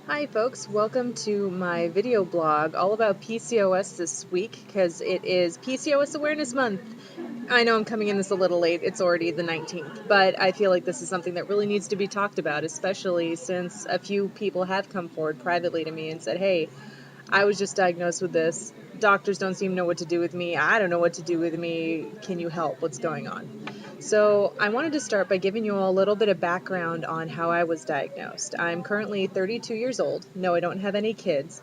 Hi folks, welcome to my video blog all about PCOS this week because it is PCOS Awareness Month. I know I'm coming in this a little late, it's already the 19th, but I feel like this is something that really needs to be talked about, especially since a few people have come forward privately to me and said, hey, I was just diagnosed with this. Doctors don't seem to know what to do with me. I don't know what to do with me. Can you help? What's going on? So I wanted to start by giving you all a little bit of background on how I was diagnosed. I'm currently 32 years old. No, I don't have any kids.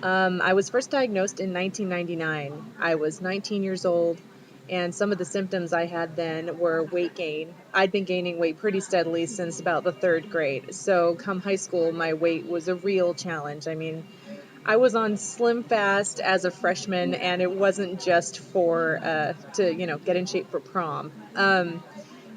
I was first diagnosed in 1999. I was 19 years old, and some of the symptoms I had then were weight gain. I'd been gaining weight pretty steadily since about the third grade. So come high school, my weight was a real challenge. I mean, I was on Slim Fast as a freshman, and it wasn't just for to get in shape for prom.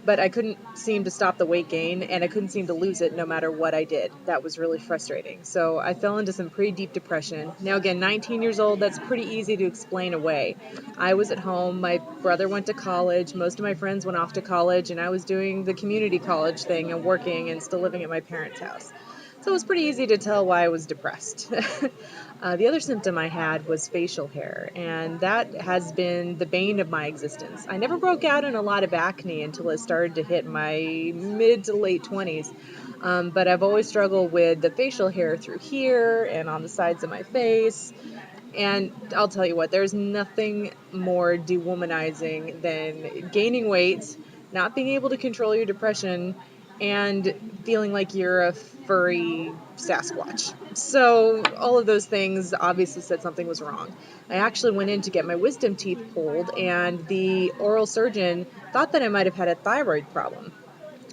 But I couldn't seem to stop the weight gain, and I couldn't seem to lose it no matter what I did. That was really frustrating. So I fell into some pretty deep depression. Now again, 19 years old, that's pretty easy to explain away. I was at home, my brother went to college, most of my friends went off to college, and I was doing the community college thing and working and still living at my parents' house. So it was pretty easy to tell why I was depressed. The other symptom I had was facial hair, and that has been the bane of my existence. I never broke out in a lot of acne until it started to hit my mid to late 20s, but I've always struggled with the facial hair through here and on the sides of my face. And I'll tell you what, there's nothing more dewomanizing than gaining weight, not being able to control your depression, and feeling like you're a furry Sasquatch. So all of those things obviously said something was wrong. I actually went in to get my wisdom teeth pulled, and the oral surgeon thought that I might have had a thyroid problem.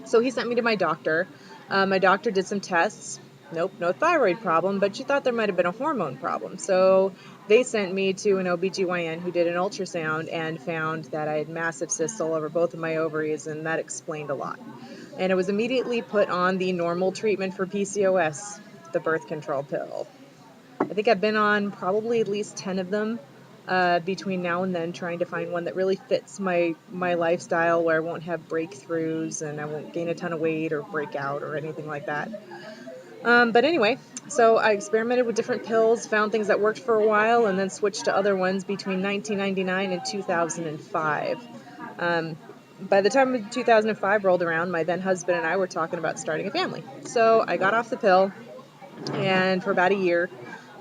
So he sent me to my doctor. My doctor did some tests. Nope, no thyroid problem, but she thought there might have been a hormone problem. So they sent me to an OBGYN who did an ultrasound and found that I had massive cysts all over both of my ovaries, and that explained a lot. And I was immediately put on the normal treatment for PCOS, the birth control pill. I think I've been on probably at least 10 of them between now and then, trying to find one that really fits my lifestyle, where I won't have breakthroughs and I won't gain a ton of weight or break out or anything like that. But anyway, so I experimented with different pills, found things that worked for a while, and then switched to other ones between 1999 and 2005. Um, by the time 2005 rolled around, my then husband and I were talking about starting a family. So I got off the pill, and for about a year,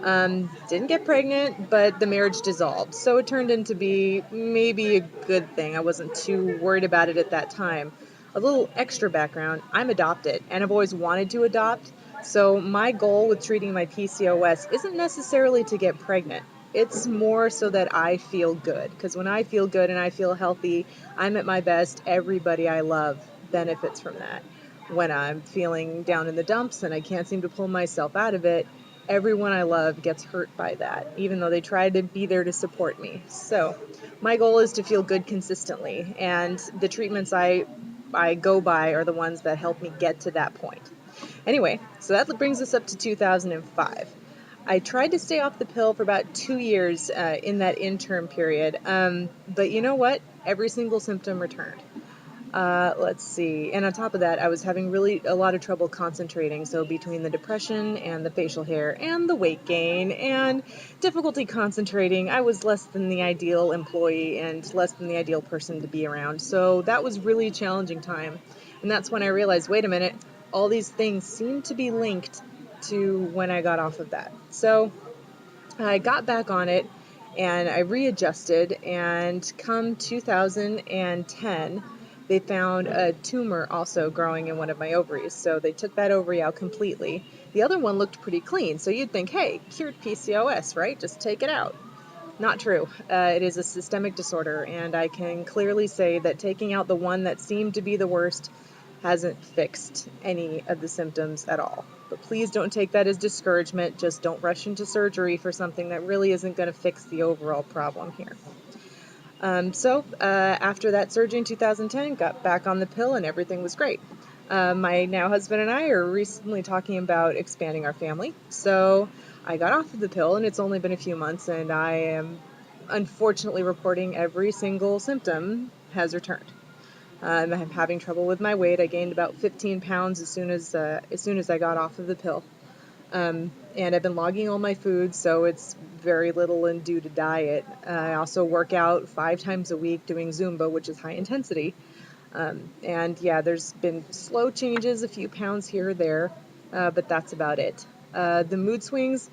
didn't get pregnant, but the marriage dissolved. So it turned into be maybe a good thing. I wasn't too worried about it at that time. A little extra background, I'm adopted, and I've always wanted to adopt. So my goal with treating my PCOS isn't necessarily to get pregnant. It's more so that I feel good, because when I feel good and I feel healthy, I'm at my best. Everybody I love benefits from that. When I'm feeling down in the dumps and I can't seem to pull myself out of it, everyone I love gets hurt by that, even though they try to be there to support me. So my goal is to feel good consistently, and the treatments I go by are the ones that help me get to that point. Anyway, so that brings us up to 2005. I tried to stay off the pill for about 2 years in that interim period, but you know what? Every single symptom returned. Let's see. And on top of that, I was having really a lot of trouble concentrating. So between the depression and the facial hair and the weight gain and difficulty concentrating, I was less than the ideal employee and less than the ideal person to be around. So that was really a challenging time. And that's when I realized, wait a minute, all these things seem to be linked to when I got off of that. So I got back on it and I readjusted, and come 2010, they found a tumor also growing in one of my ovaries. So they took that ovary out completely. The other one looked pretty clean. So you'd think, hey, cured PCOS, right? Just take it out. Not true. It is a systemic disorder, and I can clearly say that taking out the one that seemed to be the worst hasn't fixed any of the symptoms at all. But please don't take that as discouragement. Just don't rush into surgery for something that really isn't going to fix the overall problem here. So after that surgery in 2010, got back on the pill and everything was great. My now husband and I are recently talking about expanding our family. So I got off of the pill, and it's only been a few months, and I am unfortunately reporting every single symptom has returned. I'm having trouble with my weight. I gained about 15 pounds as soon as I got off of the pill. And I've been logging all my food, so it's very little and due to diet. I also work out 5 times a week doing Zumba, which is high intensity. And yeah, there's been slow changes, a few pounds here or there, but that's about it. The mood swings,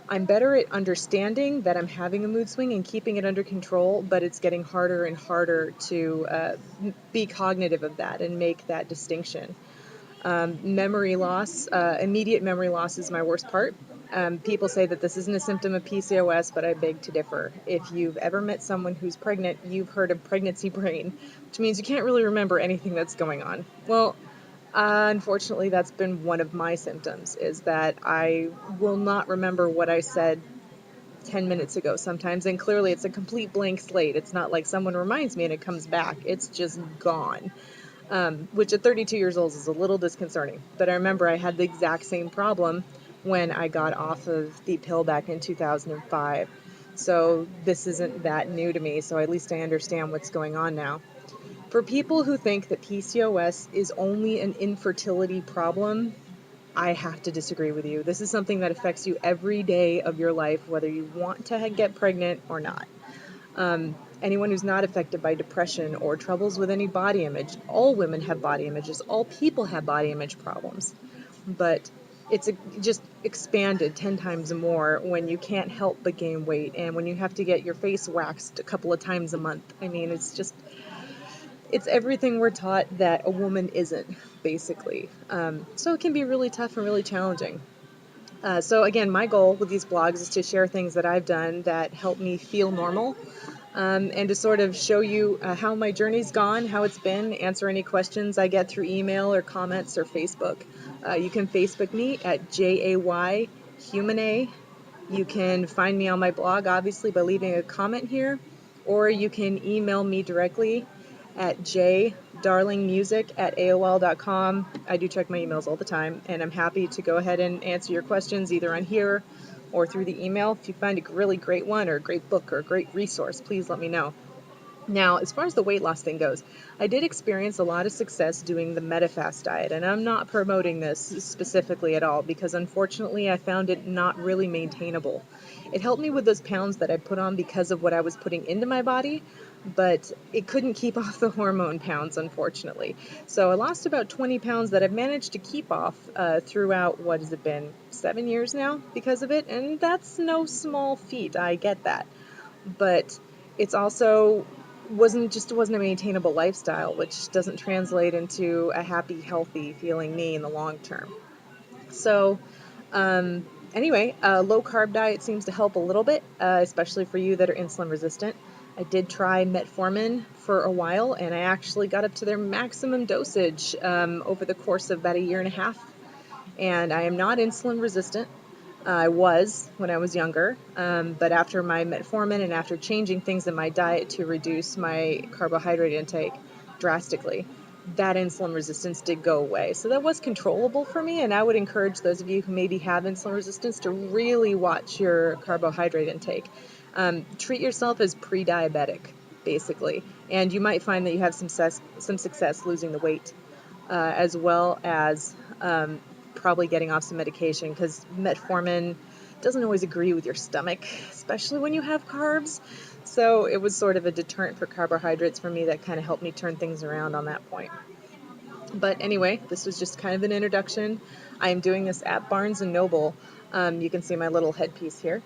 I'm better at understanding that I'm having a mood swing and keeping it under control, but it's getting harder and harder to be cognitive of that and make that distinction. Memory loss, immediate memory loss is my worst part. People say that this isn't a symptom of PCOS, but I beg to differ. If you've ever met someone who's pregnant, you've heard of pregnancy brain, which means you can't really remember anything that's going on. Well, unfortunately, that's been one of my symptoms, is that I will not remember what I said 10 minutes ago sometimes, and clearly it's a complete blank slate. It's not like someone reminds me and it comes back. It's just gone. Which at 32 years old is a little disconcerting. But I remember I had the exact same problem when I got off of the pill back in 2005. So this isn't that new to me, so at least I understand what's going on now. For people who think that PCOS is only an infertility problem, I have to disagree with you. This is something that affects you every day of your life, whether you want to get pregnant or not. Anyone who's not affected by depression or troubles with any body image, all women have body images, all people have body image problems. But it's just expanded 10 times more when you can't help but gain weight and when you have to get your face waxed a couple of times a month. I mean, it's everything we're taught that a woman isn't, basically. So it can be really tough and really challenging. So again, my goal with these blogs is to share things that I've done that help me feel normal, and to sort of show you how my journey's gone, how it's been, answer any questions I get through email or comments or Facebook. You can Facebook me at JAY Humane. You can find me on my blog, obviously, by leaving a comment here, or you can email me directly at jdarlingmusic@aol.com. I do check my emails all the time, and I'm happy to go ahead and answer your questions either on here or through the email. If you find a really great one or a great book or a great resource, please let me know. Now, as far as the weight loss thing goes, I did experience a lot of success doing the MetaFast diet, and I'm not promoting this specifically at all because unfortunately I found it not really maintainable. It helped me with those pounds that I put on because of what I was putting into my body, but it couldn't keep off the hormone pounds, unfortunately. So I lost about 20 pounds that I've managed to keep off throughout, what has it been, 7 years now because of it, and that's no small feat, I get that. But it's also wasn't a maintainable lifestyle, which doesn't translate into a happy, healthy feeling me in the long term. So anyway, low carb diet seems to help a little bit, especially for you that are insulin resistant. I did try metformin for a while, and I actually got up to their maximum dosage over the course of about a year and a half. And I am not insulin resistant. I was when I was younger, but after my metformin and after changing things in my diet to reduce my carbohydrate intake drastically, that insulin resistance did go away. So that was controllable for me, and I would encourage those of you who maybe have insulin resistance to really watch your carbohydrate intake. Treat yourself as pre-diabetic, basically, and you might find that you have some success losing the weight, as well as probably getting off some medication, because metformin doesn't always agree with your stomach, especially when you have carbs. So it was sort of a deterrent for carbohydrates for me that kind of helped me turn things around on that point. But anyway, this was just kind of an introduction. I am doing this at Barnes & Noble. You can see my little headpiece here.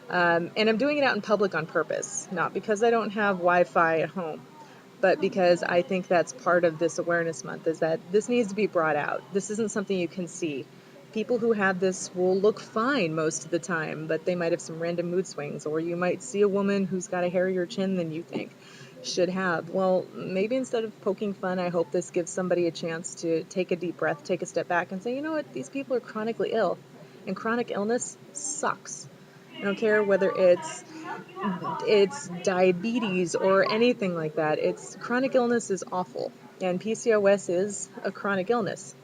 And I'm doing it out in public on purpose, not because I don't have Wi-Fi at home, but because I think that's part of this awareness month, is that this needs to be brought out. This isn't something you can see. People who have this will look fine most of the time, but they might have some random mood swings, or you might see a woman who's got a hairier chin than you think should have. Well, maybe instead of poking fun, I hope this gives somebody a chance to take a deep breath, take a step back, and say, you know what, these people are chronically ill, and chronic illness sucks. I don't care whether it's diabetes or anything like that. It's chronic illness is awful, and PCOS is a chronic illness.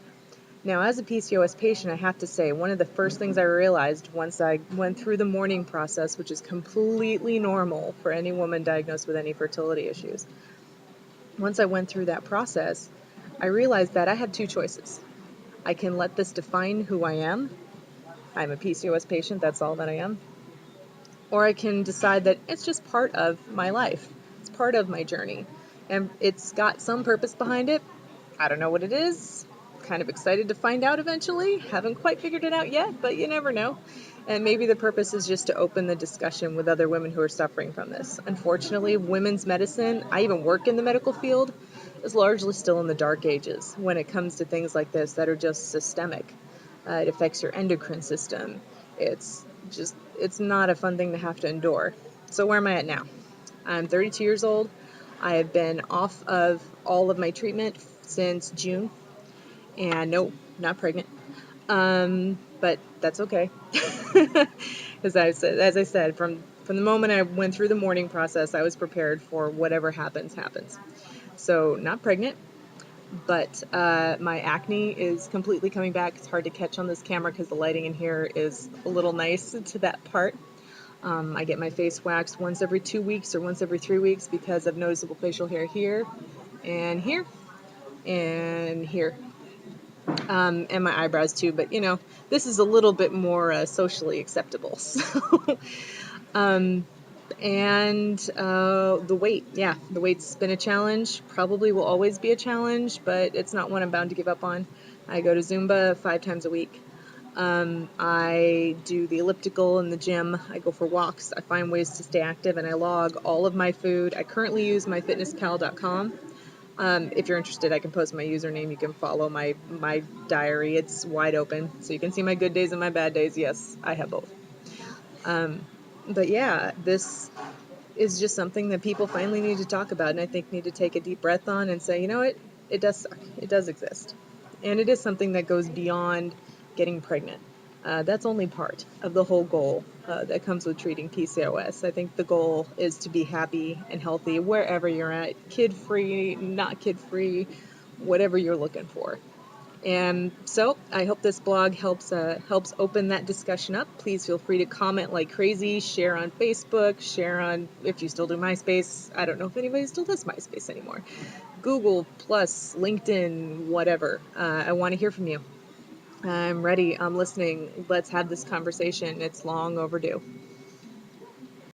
Now, as a PCOS patient, I have to say, one of the first things I realized once I went through the mourning process, which is completely normal for any woman diagnosed with any fertility issues, once I went through that process, I realized that I have two choices. I can let this define who I am, I'm a PCOS patient, that's all that I am. Or I can decide that it's just part of my life. It's part of my journey. And it's got some purpose behind it. I don't know what it is. Kind of excited to find out eventually. Haven't quite figured it out yet, but you never know. And maybe the purpose is just to open the discussion with other women who are suffering from this. Unfortunately, women's medicine, I even work in the medical field, is largely still in the dark ages when it comes to things like this that are just systemic. It affects your endocrine system. It's not a fun thing to have to endure. So where am I at now? I'm 32 years old. I have been off of all of my treatment since June, and no, not pregnant. But that's okay. As I said, from the moment I went through the mourning process, I was prepared for whatever happens. So not pregnant, but my acne is completely coming back. It's hard to catch on this camera because the lighting in here is a little nice to that part. I get my face waxed once every 2 weeks or once every 3 weeks because of noticeable facial hair here and here and here. And my eyebrows too, but this is a little bit more socially acceptable. So, and the weight, the weight's been a challenge, probably will always be a challenge, but it's not one I'm bound to give up on. I go to Zumba 5 times a week. I do the elliptical in the gym. I go for walks. I find ways to stay active, and I log all of my food. I currently use myfitnesscal.com. If you're interested, I can post my username. You can follow my diary. It's wide open, so you can see my good days and my bad days. Yes, I have both. But yeah, this is just something that people finally need to talk about, and I think need to take a deep breath on and say, you know what, it does suck. It does exist. And it is something that goes beyond getting pregnant. That's only part of the whole goal that comes with treating PCOS. I think the goal is to be happy and healthy wherever you're at, kid-free, not kid-free, whatever you're looking for. And so I hope this blog helps open that discussion up. Please feel free to comment like crazy, share on Facebook, share on, if you still do MySpace. I don't know if anybody still does MySpace anymore. Google Plus, LinkedIn, whatever. I want to hear from you. I'm ready. I'm listening. Let's have this conversation. It's long overdue.